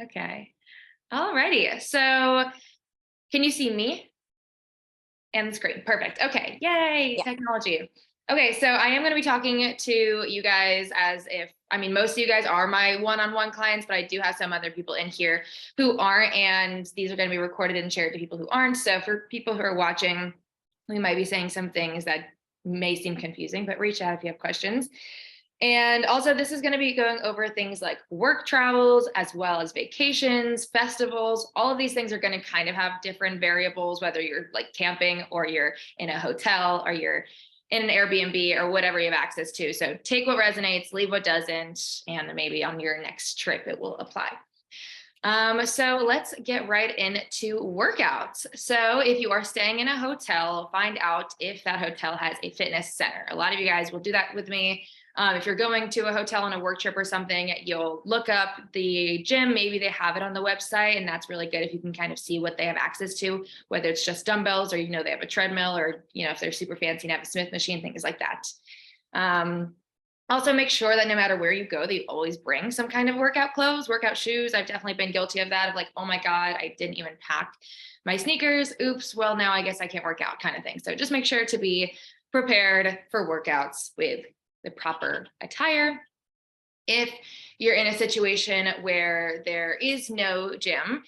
Okay. Alrighty. So can you see me and the screen? Perfect. Okay. Yay, Yeah. technology. Okay, so I am going to be talking to you guys as if, I mean, most of you guys are my one-on-one clients, but I do have some other people in here who aren't, and these are going to be recorded and shared to people who aren't. So for people who are watching, we might be saying some things that may seem confusing, but reach out if you have questions. And also, this is going to be going over things like work travels, as well as vacations, festivals. All of these things are going to kind of have different variables, whether you're like camping or you're in a hotel or you're in an Airbnb or whatever you have access to. So take what resonates, leave what doesn't, and maybe on your next trip it will apply. So let's get right into workouts. So if you are staying in a hotel, find out if that hotel has a fitness center. A lot of you guys will do that with me. If you're going to a hotel on a work trip or something, you'll look up the gym. Maybe they have it on the website, and that's really good if you can kind of see what they have access to, whether it's just dumbbells or they have a treadmill, or if they're super fancy and have a Smith machine, things like that. Also, make sure that no matter where you go, that you always bring some kind of workout clothes, workout shoes. I've definitely been guilty of that, of like, oh my God, I didn't even pack my sneakers. Oops, well, now I guess I can't work out, kind of thing. So just make sure to be prepared for workouts with the proper attire. If you're in a situation where there is no gym,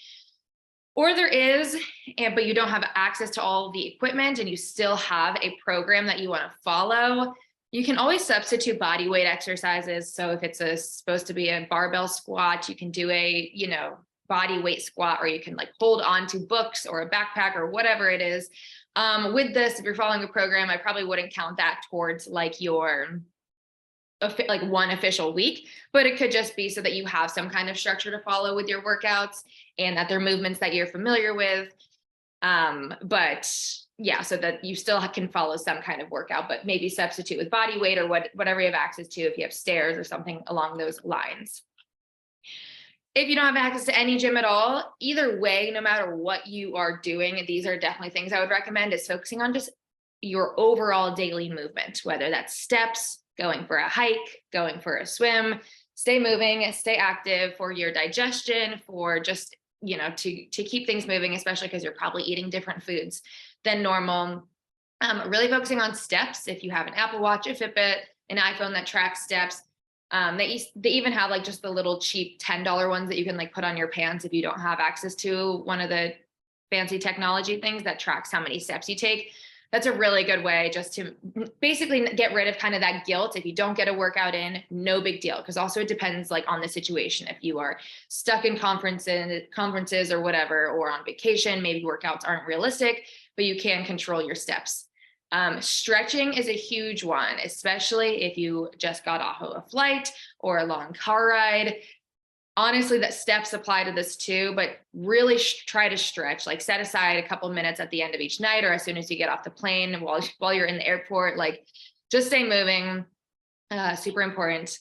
or there is, but you don't have access to all the equipment and you still have a program that you want to follow, you can always substitute body weight exercises. So if it's supposed to be a barbell squat, you can do a, body weight squat, or you can like hold on to books or a backpack or whatever it is. With this, if you're following a program, I probably wouldn't count that towards like your like one official week, but it could just be so that you have some kind of structure to follow with your workouts and that they're movements that you're familiar with. But yeah, so that you still can follow some kind of workout, but maybe substitute with body weight or whatever you have access to, if you have stairs or something along those lines. If you don't have access to any gym at all, either way, no matter what you are doing, these are definitely things I would recommend, is focusing on just your overall daily movement, whether that's steps, going for a hike, going for a swim. Stay moving, stay active for your digestion, for just, to keep things moving, especially because you're probably eating different foods than normal. Really focusing on steps. If you have an Apple Watch, a Fitbit, an iPhone that tracks steps, they even have like just the little cheap $10 ones that you can like put on your pants if you don't have access to one of the fancy technology things that tracks how many steps you take. That's a really good way just to basically get rid of kind of that guilt. If you don't get a workout in, no big deal. Because also it depends like on the situation. If you are stuck in conferences or whatever, or on vacation, maybe workouts aren't realistic, but you can control your steps. Stretching is a huge one, especially if you just got off of a flight or a long car ride. Honestly, that steps apply to this too, but really try to stretch, like set aside a couple minutes at the end of each night, or as soon as you get off the plane, while you're in the airport, like just stay moving. Super important.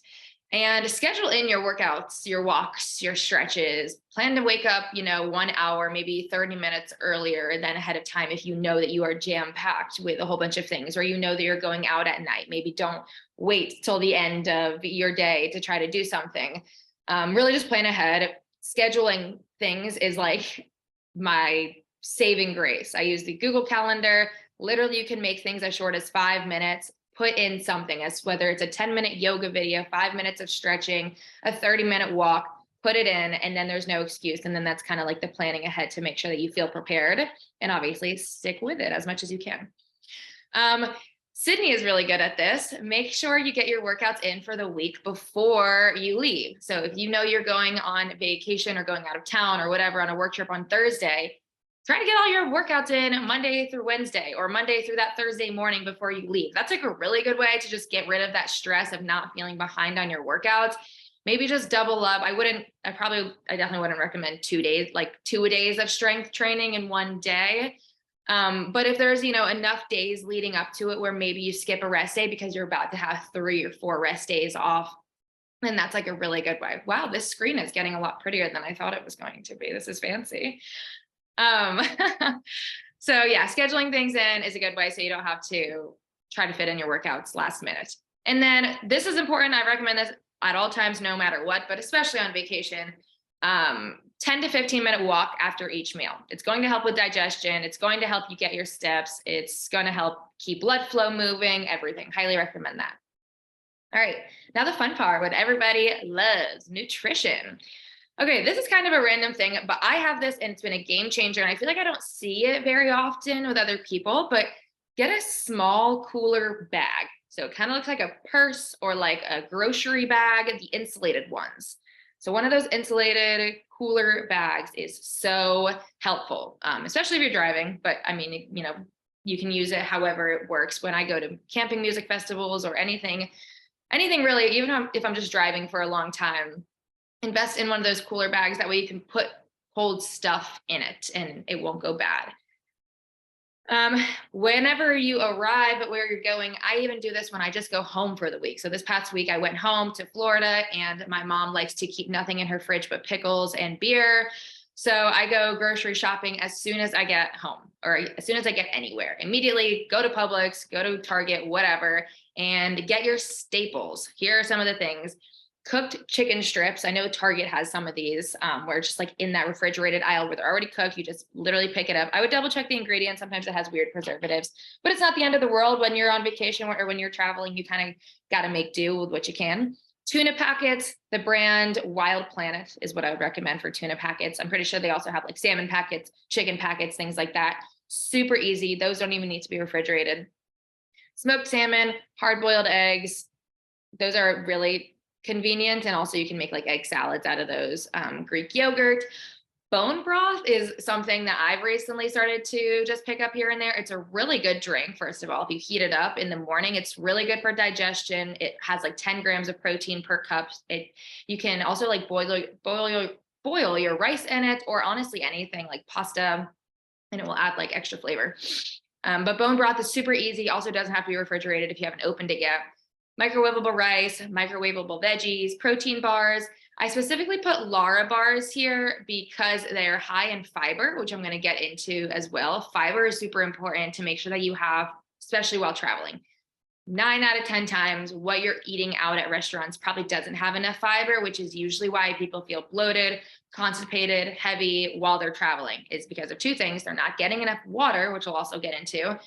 And schedule in your workouts, your walks, your stretches. Plan to wake up, 1 hour, maybe 30 minutes earlier than ahead of time if you know that you are jam-packed with a whole bunch of things, or that you're going out at night. Maybe don't wait till the end of your day to try to do something. Really just plan ahead. Scheduling things is like my saving grace. I use the Google Calendar. Literally, you can make things as short as 5 minutes. Put in something, as whether it's a 10-minute yoga video, 5 minutes of stretching, a 30-minute walk, put it in, and then there's no excuse. And then that's kind of like the planning ahead to make sure that you feel prepared, and obviously stick with it as much as you can. Sydney is really good at this. Make sure you get your workouts in for the week before you leave. So if you're going on vacation or going out of town or whatever on a work trip on Thursday, try to get all your workouts in Monday through Wednesday, or Monday through that Thursday morning before you leave. That's like a really good way to just get rid of that stress of not feeling behind on your workouts. Maybe just double up. I definitely wouldn't recommend 2 days, like 2 days of strength training in one day. But if there's, enough days leading up to it where maybe you skip a rest day because you're about to have 3 or 4 rest days off, then that's like a really good way. Wow, this screen is getting a lot prettier than I thought it was going to be. This is fancy. So yeah, scheduling things in is a good way so you don't have to try to fit in your workouts last minute. And then this is important. I recommend this at all times, no matter what, but especially on vacation. 10 to 15-minute walk after each meal. It's going to help with digestion. It's going to help you get your steps. It's going to help keep blood flow moving, everything. Highly recommend that. All right, now the fun part, what everybody loves, nutrition. Okay, this is kind of a random thing, but I have this and it's been a game changer. And I feel like I don't see it very often with other people, but get a small cooler bag. So it kind of looks like a purse or like a grocery bag, the insulated ones. So one of those insulated cooler bags is so helpful, especially if you're driving. But I mean, you know, you can use it however it works. When I go to camping music festivals or anything really, even if I'm just driving for a long time, invest in one of those cooler bags. That way you can hold stuff in it and it won't go bad. Whenever you arrive at where you're going, I even do this when I just go home for the week. So this past week I went home to Florida and my mom likes to keep nothing in her fridge but pickles and beer. So I go grocery shopping as soon as I get home or as soon as I get anywhere. Immediately go to Publix, go to Target, whatever, and get your staples. Here are some of the things. Cooked chicken strips. I know Target has some of these where it's just like in that refrigerated aisle where they're already cooked. You just literally pick it up. I would double check the ingredients. Sometimes it has weird preservatives, but it's not the end of the world. When you're on vacation or when you're traveling, you kind of got to make do with what you can. Tuna packets, the brand Wild Planet is what I would recommend for tuna packets. I'm pretty sure they also have like salmon packets, chicken packets, things like that. Super easy. Those don't even need to be refrigerated. Smoked salmon, hard-boiled eggs. Those are really convenient. And also you can make like egg salads out of those. Greek yogurt. Bone broth is something that I've recently started to just pick up here and there. It's a really good drink. First of all, if you heat it up in the morning, it's really good for digestion. It has like 10 grams of protein per cup. You can also like boil your rice in it, or honestly anything like pasta, and it will add like extra flavor. But bone broth is super easy. Also doesn't have to be refrigerated if you haven't opened it yet. Microwavable rice, microwavable veggies, protein bars. I specifically put Lara bars here because they're high in fiber, which I'm going to get into as well. Fiber is super important to make sure that you have, especially while traveling. 9 out of 10 times what you're eating out at restaurants probably doesn't have enough fiber, which is usually why people feel bloated, constipated, heavy while they're traveling. Is because of two things. They're not getting enough water, which we'll also get into.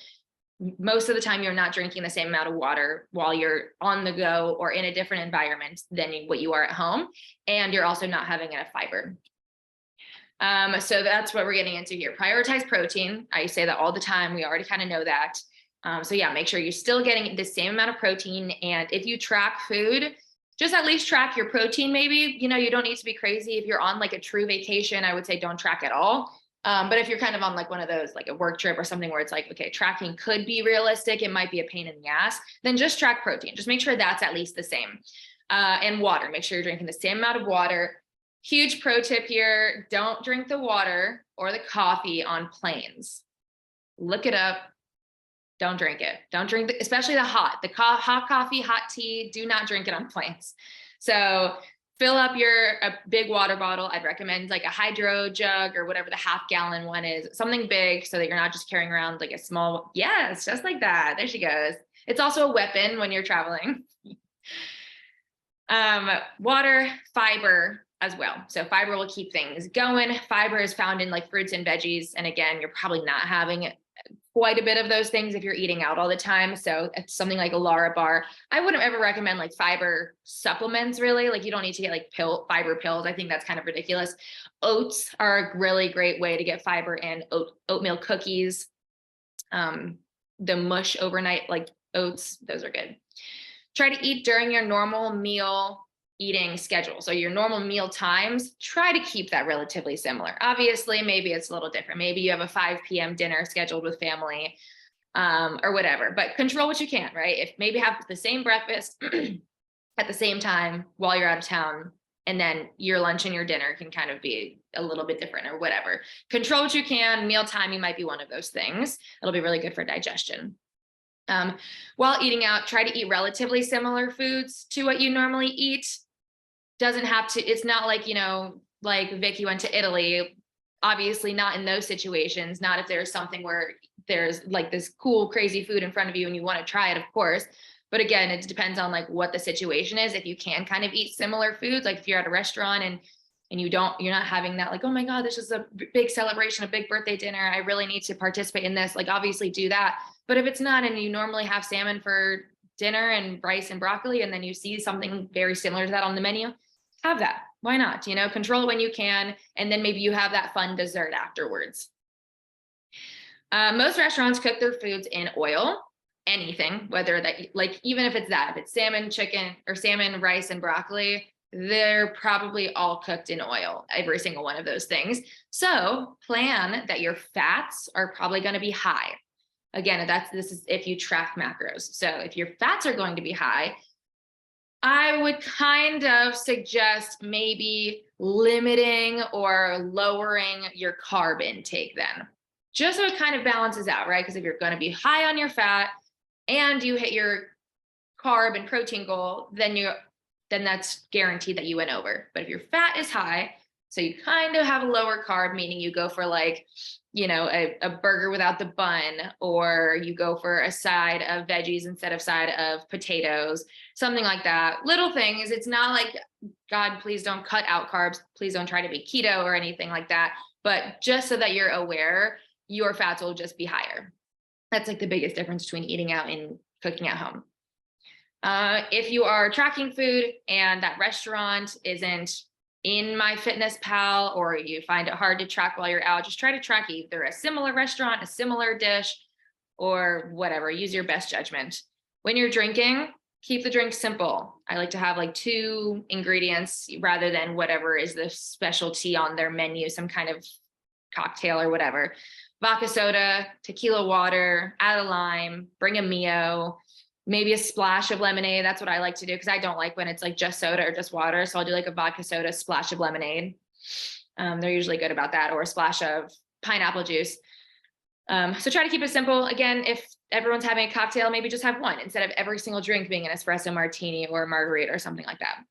Most of the time you're not drinking the same amount of water while you're on the go or in a different environment than what you are at home. And you're also not having enough fiber. So that's what we're getting into here. Prioritize protein. I say that all the time. We already kind of know that. So yeah, make sure you're still getting the same amount of protein. And if you track food, just at least track your protein. Maybe, you know, you don't need to be crazy. If you're on like a true vacation, I would say don't track at all. But if you're kind of on like one of those, like a work trip or something where it's like, okay, tracking could be realistic, it might be a pain in the ass, then just track protein. Just make sure that's at least the same. And water, make sure you're drinking the same amount of water. Huge pro tip here, don't drink the water or the coffee on planes. Look it up. Don't drink it. Don't drink, especially the hot coffee, hot tea. Do not drink it on planes. So fill up a big water bottle. I'd recommend like a hydro jug or whatever the half-gallon one is, something big so that you're not just carrying around like a small, yes, just like that. There she goes. It's also a weapon when you're traveling. Water, fiber as well. So fiber will keep things going. Fiber is found in like fruits and veggies. And again, you're probably not having quite a bit of those things if you're eating out all the time. So it's something like a Lara bar. I wouldn't ever recommend like fiber supplements really. Like you don't need to get like fiber pills. I think that's kind of ridiculous. Oats are a really great way to get fiber in. Oatmeal cookies, the mush overnight like oats, those are good. Try to eat during your normal meal eating schedule. So your normal meal times, try to keep that relatively similar. Obviously, maybe it's a little different. Maybe you have a 5 p.m. dinner scheduled with family or whatever, but control what you can, right? If maybe have the same breakfast at the same time while you're out of town, and then your lunch and your dinner can kind of be a little bit different or whatever. Control what you can. Meal timing might be one of those things. It'll be really good for digestion. While eating out, try to eat relatively similar foods to what you normally eat. Doesn't have to, it's not like, you know, like Vicky went to Italy, obviously not in those situations, not if there's something where there's like this cool, crazy food in front of you and you want to try it, of course. But again, it depends on like what the situation is. If you can kind of eat similar foods, like if you're at a restaurant and and you're not having that like, oh my God, this is a big celebration, a big birthday dinner, I really need to participate in this, like obviously do that. But if it's not, and you normally have salmon for dinner and rice and broccoli, and then you see something very similar to that on the menu, have that. Why not? Control it when you can, and then maybe you have that fun dessert afterwards. Most restaurants cook their foods in oil, anything, whether that, like, even if it's salmon, chicken, or salmon, rice, and broccoli, they're probably all cooked in oil, every single one of those things. So plan that your fats are probably going to be high. Again, this is if you track macros. So if your fats are going to be high, I would kind of suggest maybe limiting or lowering your carb intake then, just so it kind of balances out, right? Because if you're going to be high on your fat and you hit your carb and protein goal, then that's guaranteed that you went over. But if your fat is high, so you kind of have a lower carb, meaning you go for like, a burger without the bun, or you go for a side of veggies instead of side of potatoes, something like that. Little things. It's not like, God, please don't cut out carbs. Please don't try to be keto or anything like that. But just so that you're aware, your fats will just be higher. That's like the biggest difference between eating out and cooking at home. If you are tracking food and that restaurant isn't in MyFitnessPal, or you find it hard to track while you're out, just try to track either a similar restaurant, a similar dish, or whatever. Use your best judgment. When you're drinking, keep the drink simple. I like to have like 2 ingredients rather than whatever is the specialty on their menu, some kind of cocktail or whatever. Vodka soda, tequila water, add a lime, bring a Mio, maybe a splash of lemonade. That's what I like to do, because I don't like when it's like just soda or just water. So I'll do like a vodka soda, splash of lemonade. They're usually good about that, or a splash of pineapple juice. So try to keep it simple. Again, if everyone's having a cocktail, maybe just have one instead of every single drink being an espresso martini or a margarita or something like that.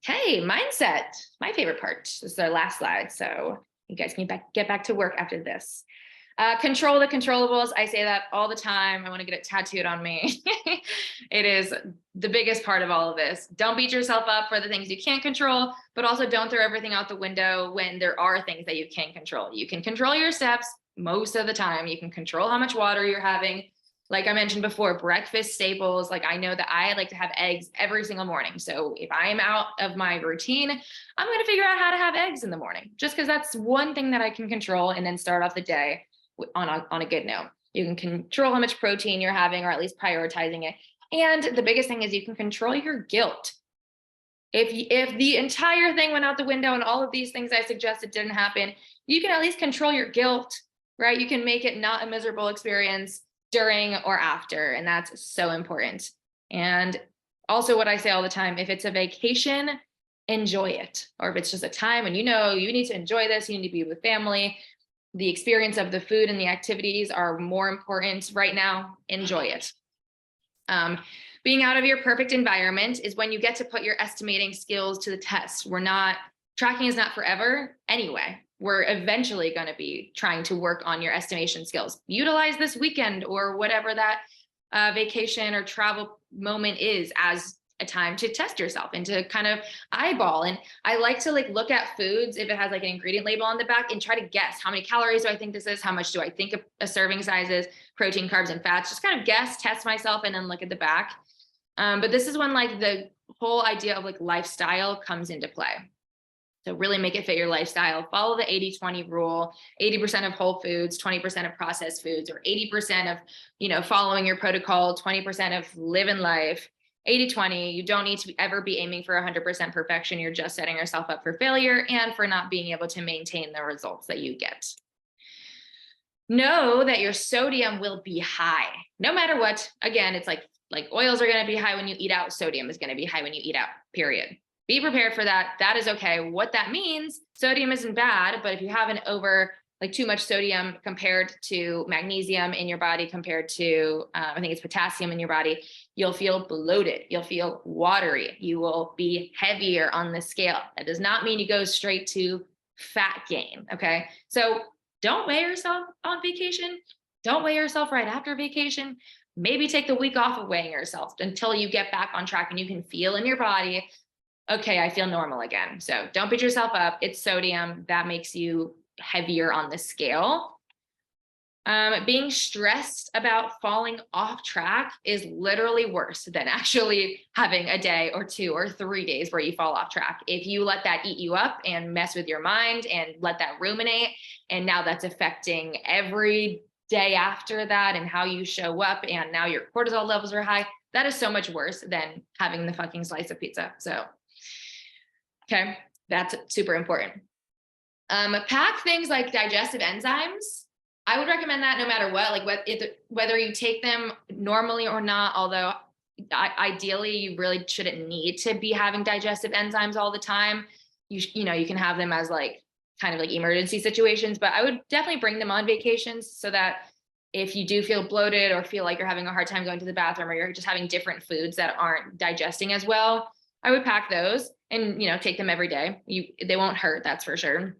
Okay, mindset, my favorite part. This is our last slide. So you guys can get back to work after this. Control the controllables. I say that all the time. I want to get it tattooed on me. It is the biggest part of all of this. Don't beat yourself up for the things you can't control, but also don't throw everything out the window when there are things that you can control. You can control your steps most of the time. You can control how much water you're having. Like I mentioned before, breakfast staples. Like I know that I like to have eggs every single morning. So if I'm out of my routine, I'm going to figure out how to have eggs in the morning, just because that's one thing that I can control, and then start off the day on a good note. You can control how much protein you're having, or at least prioritizing it. And the biggest thing is you can control your guilt. If the entire thing went out the window and all of these things I suggested didn't happen, you can at least control your guilt, right? You can make it not a miserable experience during or after. And that's so important. And also what I say all the time, if it's a vacation, enjoy it. Or if it's just a time and you need to enjoy this, you need to be with family, the experience of the food and the activities are more important right now, enjoy it. Being out of your perfect environment is when you get to put your estimating skills to the test. Tracking is not forever anyway. We're eventually going to be trying to work on your estimation skills. Utilize this weekend or whatever that vacation or travel moment is as a time to test yourself and to kind of eyeball. And I like to look at foods if it has like an ingredient label on the back and try to guess how many calories do I think this is, how much do I think a serving size is, protein, carbs, and fats, just kind of guess, test myself, and then look at the back. But this is when the whole idea of lifestyle comes into play. So really make it fit your lifestyle. Follow the 80-20 rule, 80% of whole foods, 20% of processed foods, or 80% of, following your protocol, 20% of living life. 80-20, you don't need to ever be aiming for 100% perfection. You're just setting yourself up for failure and for not being able to maintain the results that you get. Know that your sodium will be high, no matter what. Again, it's like oils are going to be high when you eat out. Sodium is going to be high when you eat out, period. Be prepared for that. That is okay. What that means, sodium isn't bad, but if you have too much sodium compared to magnesium in your body, compared to, I think it's potassium in your body, you'll feel bloated. You'll feel watery. You will be heavier on the scale. That does not mean you go straight to fat gain. Okay. So don't weigh yourself on vacation. Don't weigh yourself right after vacation. Maybe take the week off of weighing yourself until you get back on track and you can feel in your body okay, I feel normal again. So don't beat yourself up. It's sodium that makes you heavier on the scale. Being stressed about falling off track is literally worse than actually having a day or 2 or 3 days where you fall off track. If you let that eat you up and mess with your mind and let that ruminate, and now that's affecting every day after that and how you show up, and now your cortisol levels are high, that is so much worse than having the fucking slice of pizza. So, okay, that's super important. Pack things like digestive enzymes. I would recommend that no matter what, like whether you take them normally or not, although ideally you really shouldn't need to be having digestive enzymes all the time. You know, you can have them as like kind of like emergency situations, but I would definitely bring them on vacations so that if you do feel bloated or feel like you're having a hard time going to the bathroom, or you're just having different foods that aren't digesting as well, I would pack those and, you know, take them every day. They won't hurt, that's for sure.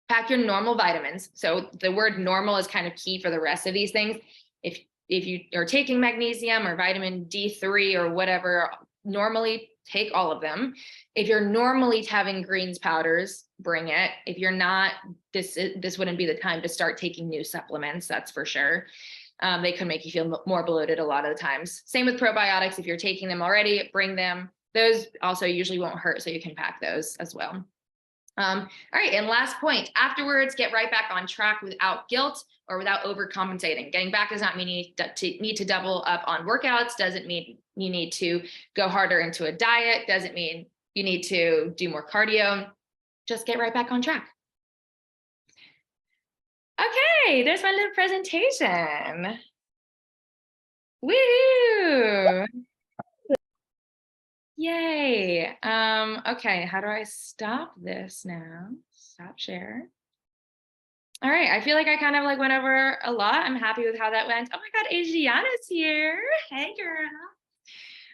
Pack your normal vitamins. So the word normal is kind of key for the rest of these things. If you are taking magnesium or vitamin D3 or whatever, normally take all of them. If you're normally having greens powders, bring it. If you're not, this wouldn't be the time to start taking new supplements, that's for sure. They could make you feel more bloated a lot of the times. Same with probiotics. If you're taking them already, bring them. Those also usually won't hurt, so you can pack those as well. All right, and last point, afterwards, get right back on track without guilt or without overcompensating. Getting back does not mean you need to double up on workouts, doesn't mean you need to go harder into a diet, doesn't mean you need to do more cardio. Just get right back on track. Okay, there's my little presentation. Woohoo! Yay. Okay, how do I stop this now? Stop share. All right, I feel like I kind of like went over a lot. I'm happy with how that went. Oh my God, Adriana's here. Hey, girl.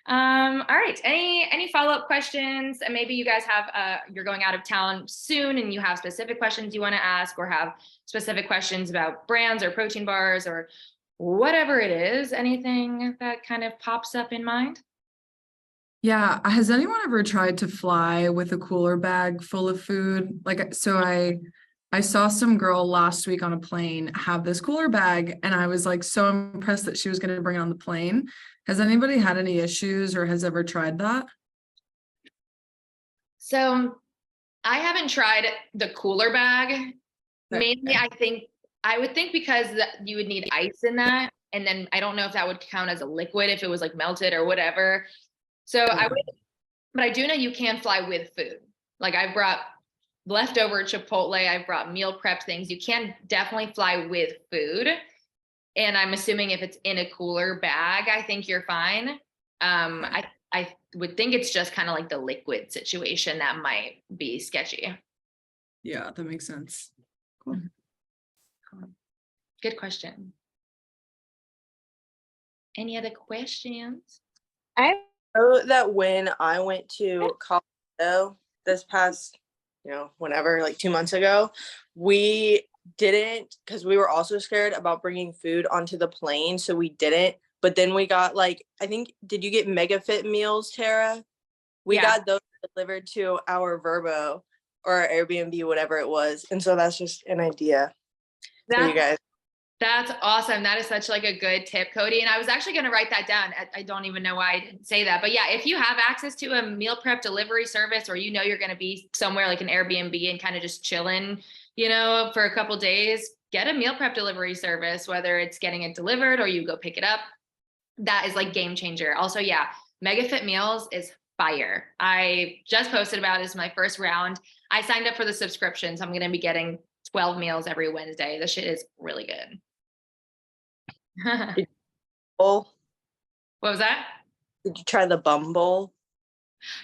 All right, any follow-up questions? And maybe you guys have, you're going out of town soon and you have specific questions you want to ask, or have specific questions about brands or protein bars or whatever it is, anything that kind of pops up in mind? Yeah, has anyone ever tried to fly with a cooler bag full of food? Like, so I saw some girl last week on a plane have this cooler bag, and I was like so impressed that she was going to bring it on the plane. Has anybody had any issues or has ever tried that? So I haven't tried the cooler bag. Mainly, I would think because you would need ice in that. And then I don't know if that would count as a liquid if it was like melted or whatever. So I would, but I do know you can fly with food. Like I brought leftover Chipotle, I brought meal prep things. You can definitely fly with food. And I'm assuming if it's in a cooler bag, I think you're fine. I would think it's just kind of like the liquid situation that might be sketchy. Yeah, that makes sense. Cool. Good question. Any other questions? I know that when I went to Colorado this past, whenever, like 2 months ago, we didn't, because we were also scared about bringing food onto the plane, so we didn't. But then we got like, I think, did you get MegaFit meals, Tara? We got those delivered to our Vrbo or our Airbnb, whatever it was. And so that's just an idea for you guys. That's awesome. That is such like a good tip, Cody. And I was actually going to write that down. I don't even know why I didn't say that, but yeah, if you have access to a meal prep delivery service, or you're going to be somewhere like an Airbnb and kind of just chilling, for a couple days, get a meal prep delivery service, whether it's getting it delivered or you go pick it up. That is like game changer. Also, yeah, MegaFit meals is fire. I just posted about it. It's my first round. I signed up for the subscription, so I'm going to be getting 12 meals every Wednesday. The shit is really good. What was that? Did you try the Bumble?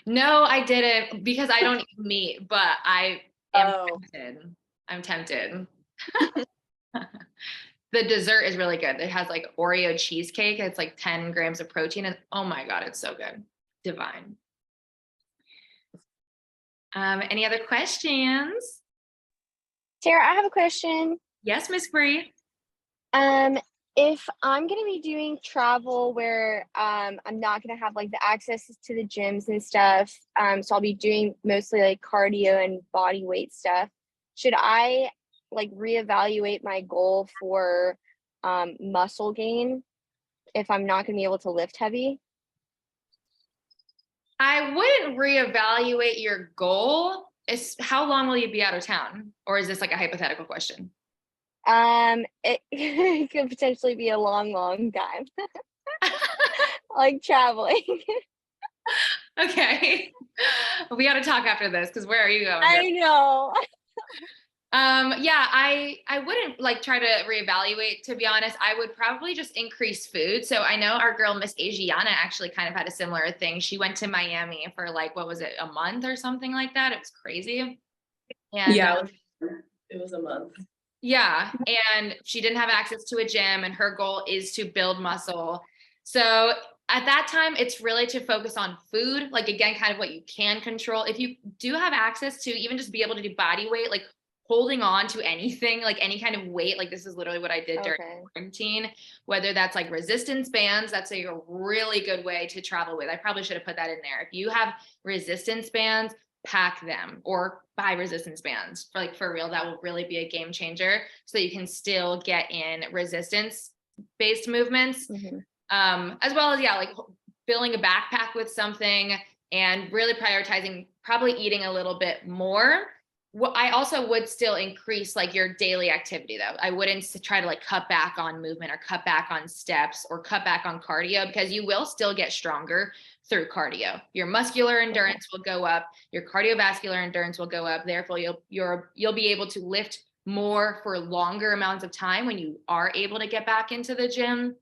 No, I didn't, because I don't eat meat, but I am tempted. I'm tempted. The dessert is really good. It has like Oreo cheesecake. It's like 10 grams of protein. And oh my God, it's so good. Divine. Any other questions? Tara, I have a question. Yes, Miss Bree. if I'm gonna be doing travel where I'm not gonna have like the access to the gyms and stuff, so I'll be doing mostly like cardio and body weight stuff. Should I like reevaluate my goal for muscle gain if I'm not gonna be able to lift heavy? I wouldn't reevaluate your goal. Is how long will you be out of town? Or is this like a hypothetical question? It, it could potentially be a long, long time, like traveling. Okay. We got to talk after this because where are you going, girl? I know. Yeah, I wouldn't like try to reevaluate, to be honest. I would probably just increase food. So I know our girl, Miss Asiana, actually kind of had a similar thing. She went to Miami for like, what was it, a month or something like that? It was crazy. And Yeah, it was a month. yeah, and she didn't have access to a gym, and her goal is to build muscle. So at that time, it's really to focus on food, like again, kind of what you can control. If you do have access to even just be able to do body weight, like holding on to anything, like any kind of weight, like this is literally what I did during Okay. quarantine, whether that's like resistance bands, that's a really good way to travel with. I probably should have put that in there. If you have resistance bands, pack them or buy resistance bands for like for real. That will really be a game changer so that you can still get in resistance based movements. Mm-hmm. As well as, yeah, like filling a backpack with something and really prioritizing probably eating a little bit more. What I also would still increase like your daily activity though. I wouldn't try to like cut back on movement or cut back on steps or cut back on cardio because you will still get stronger through cardio. Your muscular endurance will go up, your cardiovascular endurance will go up. Therefore, you'll be able to lift more for longer amounts of time when you are able to get back into the gym.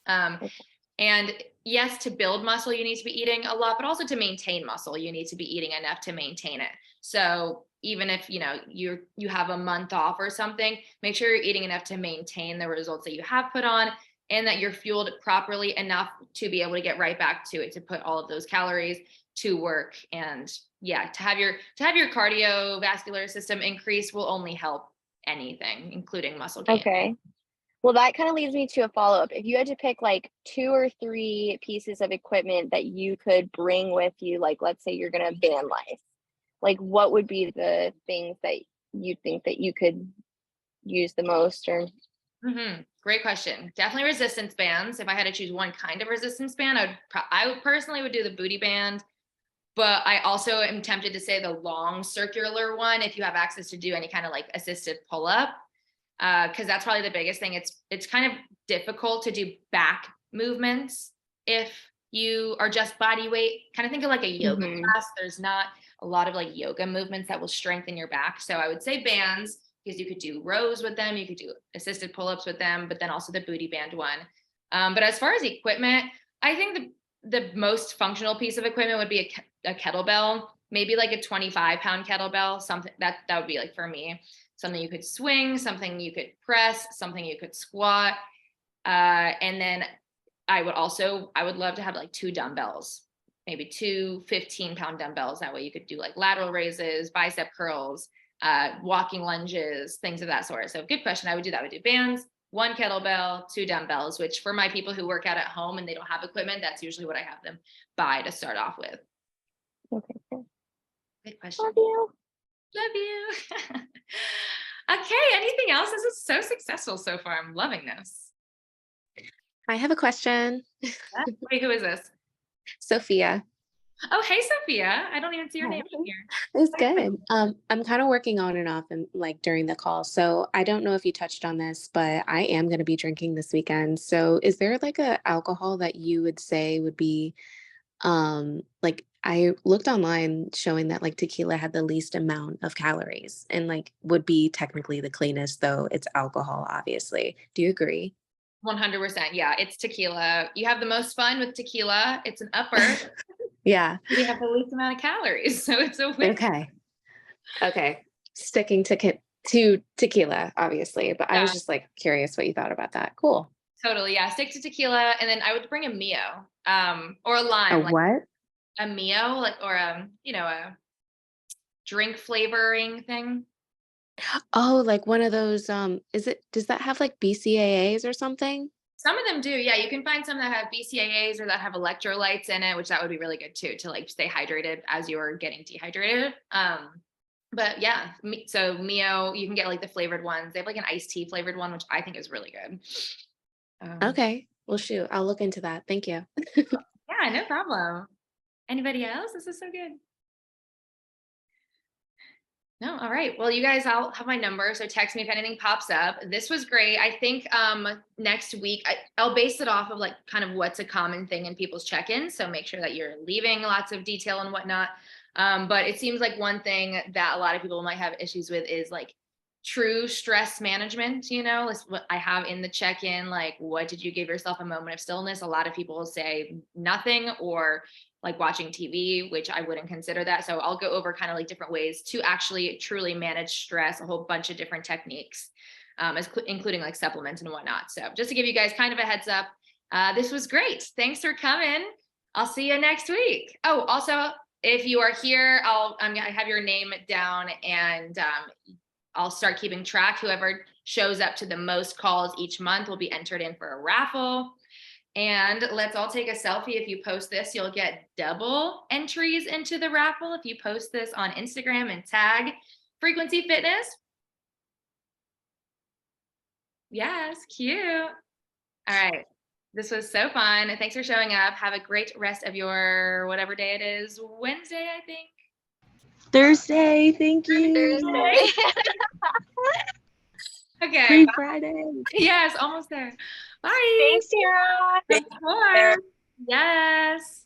And yes, to build muscle, you need to be eating a lot, but also to maintain muscle, you need to be eating enough to maintain it. So even if you have a month off or something, make sure you're eating enough to maintain the results that you have put on and that you're fueled properly enough to be able to get right back to it, to put all of those calories to work. And yeah, to have your cardiovascular system increase will only help anything, including muscle gain. Okay. Well, that kind of leads me to a follow-up. If you had to pick like 2 or 3 pieces of equipment that you could bring with you, like let's say you're gonna van life, like what would be the things that you think that you could use the most or Great question. Definitely resistance bands. If I had to choose one kind of resistance band, I would personally would do the booty band, but I also am tempted to say the long circular one if you have access to do any kind of like assisted pull-up. Because that's probably the biggest thing. It's kind of difficult to do back movements if you are just body weight. Kind of think of like a yoga class. There's not a lot of like yoga movements that will strengthen your back. So I would say bands because you could do rows with them, you could do assisted pull-ups with them, but then also the booty band one. But as far as equipment, I think the most functional piece of equipment would be a kettlebell, maybe like a 25-pound kettlebell, something that would be like for me. Something you could swing, something you could press, something you could squat. And then I would love to have like 2 dumbbells, maybe 2 15-pound dumbbells. That way you could do like lateral raises, bicep curls, walking lunges, things of that sort. So good question. I would do that. I would do bands, 1 kettlebell, 2 dumbbells, which for my people who work out at home and they don't have equipment, that's usually what I have them buy to start off with. Okay, cool. Good question. Love you. Love you. Okay, anything else? This is so successful so far. I'm loving this. I have a question. Wait, who is this? Sophia. Oh, hey, Sophia. I don't even see your name Hi. here. It's good. I'm kind of working on and off and like during the call. So I don't know if you touched on this, but I am going to be drinking this weekend. So is there like a alcohol that you would say would be like I looked online showing that like tequila had the least amount of calories and like would be technically the cleanest, though it's alcohol, obviously. Do you agree? 100%. Yeah, it's tequila. You have the most fun with tequila. It's an upper. Yeah. You have the least amount of calories. So it's a win. Okay. Sticking to tequila, obviously. But I was Yeah. just like curious what you thought about that. Cool. Totally. Yeah. Stick to tequila. And then I would bring a Mio, or a lime. A what? A Mio, like, or a drink flavoring thing. Oh, like one of those, does that have like BCAAs or something? Some of them do. Yeah, you can find some that have BCAAs or that have electrolytes in it, which that would be really good too, to like stay hydrated as you're getting dehydrated. But yeah, so Mio, you can get like the flavored ones. They have like an iced tea flavored one, which I think is really good. Okay. Well, shoot, I'll look into that. Thank you. Yeah, no problem. Anybody else? This is so good. No, all right. Well, you guys, I'll have my number, so text me if anything pops up. This was great. I think next week I'll base it off of like kind of what's a common thing in people's check-ins. So make sure that you're leaving lots of detail and whatnot. But it seems like one thing that a lot of people might have issues with is like true stress management. Is what I have in the check-in. Like, what did you give yourself a moment of stillness? A lot of people will say nothing, or like watching TV, which I wouldn't consider that. So I'll go over kind of like different ways to actually truly manage stress, a whole bunch of different techniques, including like supplements and whatnot. So just to give you guys kind of a heads up, this was great. Thanks for coming. I'll see you next week. Oh, also, if you are here, I'm gonna have your name down, and I'll start keeping track. Whoever shows up to the most calls each month will be entered in for a raffle. And let's all take a selfie. If you post this, you'll get double entries into the raffle. If you post this on Instagram and tag Frequency Fitness. Yes, cute. All right. This was so fun. Thanks for showing up. Have a great rest of your whatever day it is. Wednesday, I think. Thursday, thank you. Thursday. Okay. Free Friday. Yes, almost there. Bye. Thanks, Sarah. Of course. Yes.